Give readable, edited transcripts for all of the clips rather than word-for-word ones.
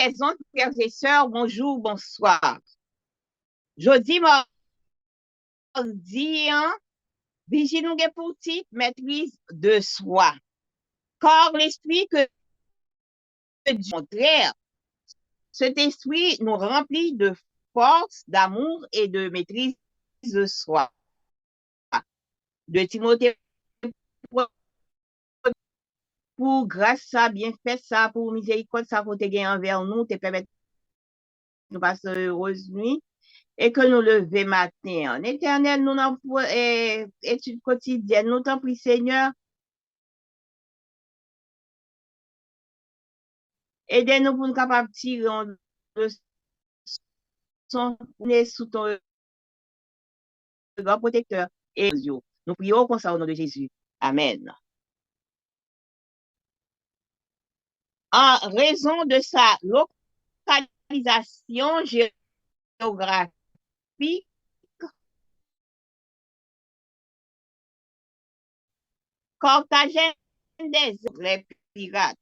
Maison, frères et sœurs, bonjour, bonsoir. Jodi mardi, vigile nous pour titre maîtrise de soi. Car l'esprit que du contraire, cet esprit nous remplit de force, d'amour et de maîtrise de soi. De Timothée pour grâce ça, bien fait ça, pour miséricorde ça, pour te gagner envers nous, te permettre de passer heureuse nuit. Et que nous lever matin. En éternel, nous n'avons étude quotidienne. Nous t'en prie, Seigneur, aidez-nous pour nous capables de tirer le son sous ton regard protecteur. Et nous prions comme ça au nom de Jésus. Amen. En raison de sa localisation géographique, Carthagène des les pirates.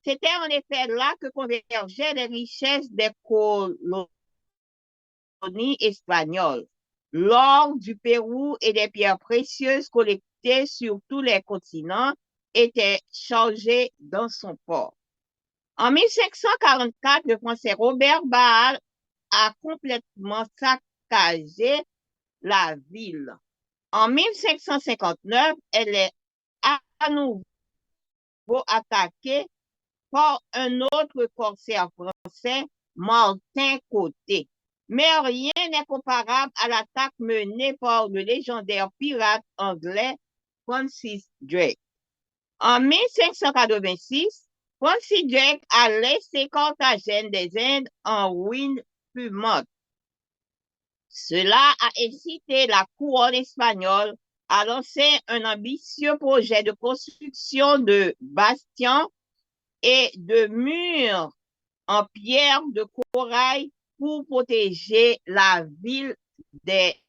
C'était en effet là que convergeaient les richesses des colonies espagnoles, l'or du Pérou et des pierres précieuses collectées sur tous les continents étaient chargées dans son port. En 1544, le Français Robert Ball a complètement saccagé la ville. En 1559, elle est à nouveau attaquée par un autre corsaire français, Martin Côté. Mais rien n'est comparable à l'attaque menée par le légendaire pirate anglais Francis Drake. En 1586, Francis Drake a laissé Carthagène des Indes en ruine fumante. Cela a incité la couronne espagnole à lancer un ambitieux projet de construction de bastions et de murs en pierre de corail pour protéger la ville des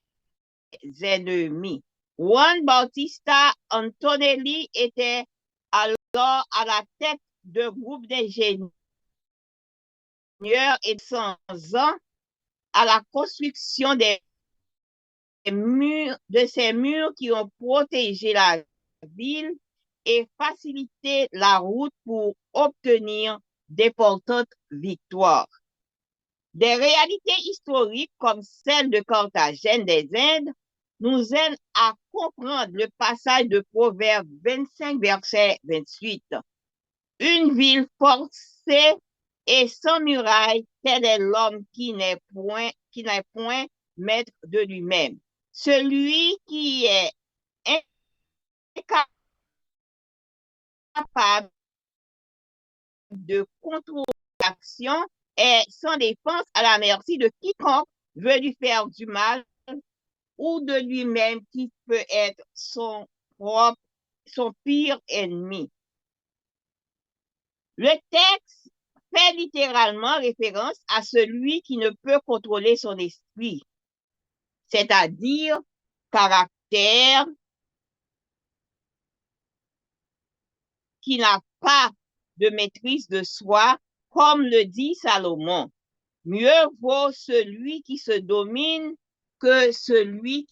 ennemis. Juan Bautista Antonelli était alors à la tête d'un groupe d'ingénieurs et 100 ans à la construction des murs, de ces murs qui ont protégé la ville et facilité la route pour obtenir d'importantes victoires. Des réalités historiques comme celle de Carthagène des Indes nous aident à comprendre le passage de Proverbe 25, verset 28. Une ville forcée et sans muraille, tel est l'homme qui n'est point maître de lui-même. Celui qui est incapable de contrôler l'action est sans défense à la merci de quiconque veut lui faire du mal ou de lui-même qui peut être son pire ennemi. Le texte fait littéralement référence à celui qui ne peut contrôler son esprit, c'est-à-dire caractère, qui n'a pas de maîtrise de soi, comme le dit Salomon. Mieux vaut celui qui se domine que celui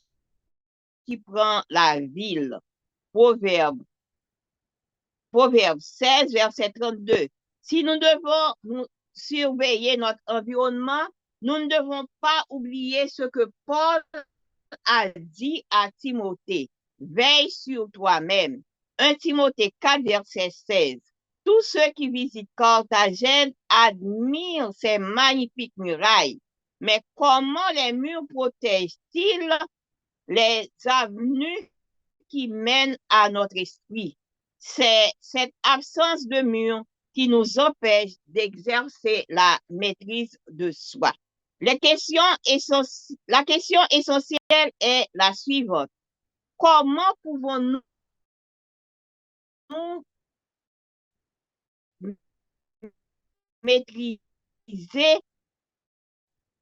qui prend la ville. Proverbe 16, verset 32. Si nous devons nous surveiller notre environnement, nous ne devons pas oublier ce que Paul a dit à Timothée. Veille sur toi-même. 1 Timothée 4, verset 16. Tous ceux qui visitent Carthagène admirent ces magnifiques murailles. Mais comment les murs protègent-ils les avenues qui mènent à notre esprit? C'est cette absence de murs qui nous empêche d'exercer la maîtrise de soi. La question essentielle est la suivante. Comment pouvons-nous maîtriser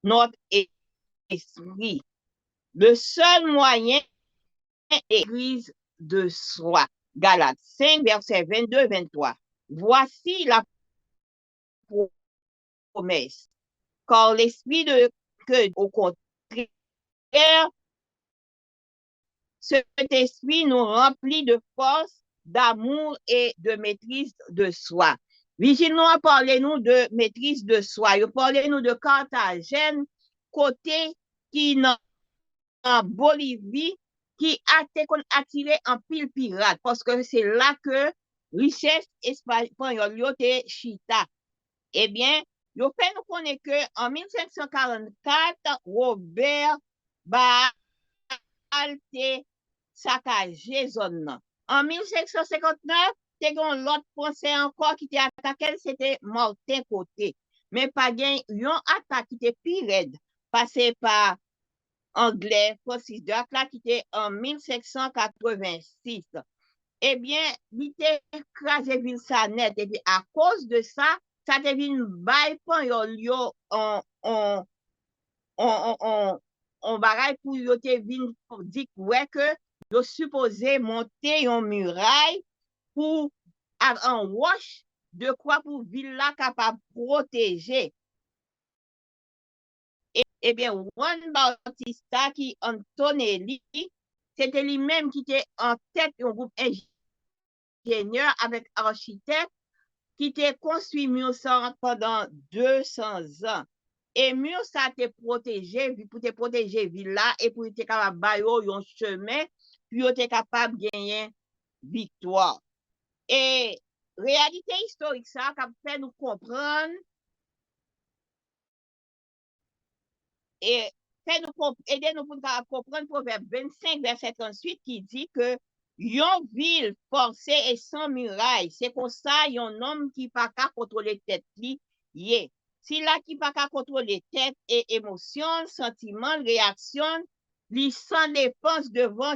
notre esprit? Le seul moyen est la maîtrise de soi. Galates 5, verset 22-23. Voici la promesses. Car l'esprit que, au contraire, cet esprit nous remplit de force, d'amour et de maîtrise de soi. Vigile nous a parlé nous de maîtrise de soi. Il a parlé nous de Carthagène, côté qui en Bolivie, qui a été attiré en pile pirate, parce que c'est là que richesse espagnole était chita. Eh bien, il fait nous connaître qu'en 1544, Robert Baal te saccagé zone nan. En 1559, te gon l'autre français encore qui te attaqué, c'était Martin Côté. Mais pas gen yon attaque qui était plus raide, passé par anglais, Francis Drake là, qui était en 1586. Eh bien, il était écrasé ville sa net. Et puis, à cause de ça, ça devient bail pan yo on bagay pour yo te vin di ouais que yo supposé monter une muraille pour un wash de quoi pour ville là capable protéger. Eh bien, Juan Bautista qui Antonelli, c'était lui-même qui était en tête d'un groupe ingénieur avec architecte qui était construit mur pendant 200 ans. Et mur ça te protégé, pour te protéger ville là et pour te capable bailler un chemin, puis te capable de gagner victoire. Et réalité historique ça, qui fait nous comprendre et aider nous pour comprendre Proverbe 25, verset 38 qui dit que yon ville forcée et sans muraille, c'est pour ça yon homme qui pas qu'à contrôler tête li, yé. Si là qui pas qu'à contrôler tête et émotion, sentiment, réaction, li sans défense devant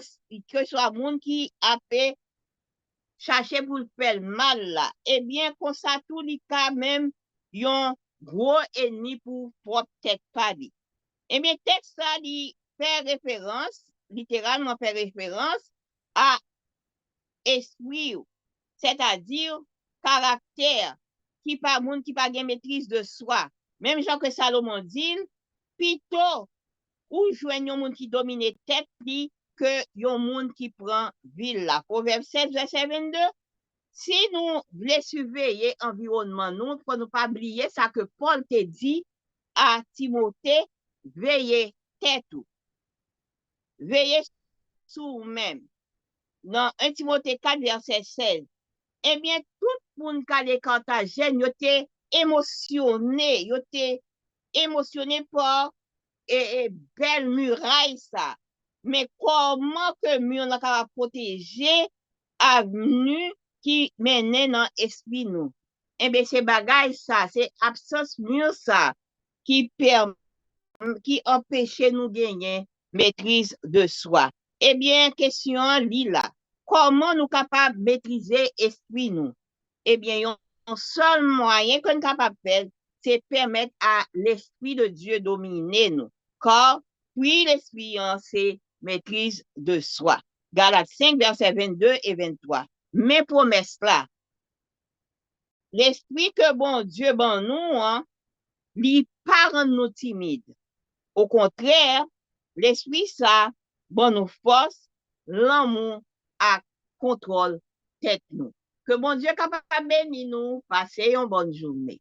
que soit monde qui a fait chercher pour le faire mal là. Eh bien, comme ça tout li quand même yon gros ennemi pour propre tête pas li. Eh bien, texte ça, il fait référence, littéralement fait référence à esprit, c'est-à-dire caractère, qui pas monde qui pas gain maîtrise de soi. Même Jean que Salomon dit, plutôt ou joignent un monde qui domine tête li que yon monde qui prend ville là. Proverbe 7, verset 22. Si nous voulons surveiller l'environnement, nous, pour ne pas oublier ça que Paul te dit à Timothée, veillez tête ou. Veillez sur vous-même. Dans 1 Timothée 4, verset 16. Eh bien, tout le monde qui a les Carthagènes, il était émotionné par belle muraille ça. Mais comment que mur n'a pas protégé avenue qui menait dans l'esprit nous? Eh bien, c'est bagaille ça, c'est absence mur ça qui permet qui empêchait nous gagner maîtrise de soi. Eh bien, question là. Comment nous capables de maîtriser l'esprit nous? Eh bien, un seul moyen qu'on est capable de faire, c'est permettre à l'esprit de Dieu dominer nous. Car, puis l'esprit, c'est maîtrise de soi. Galates 5, versets 22 et 23. Mes promesses là, l'esprit que bon Dieu, bon nous, lui pas rend nous timides. Au contraire, l'esprit ça, bon nous force, l'amour à contrôle tête nous. Que bon Dieu capable de bénir nous, passer une bonne journée.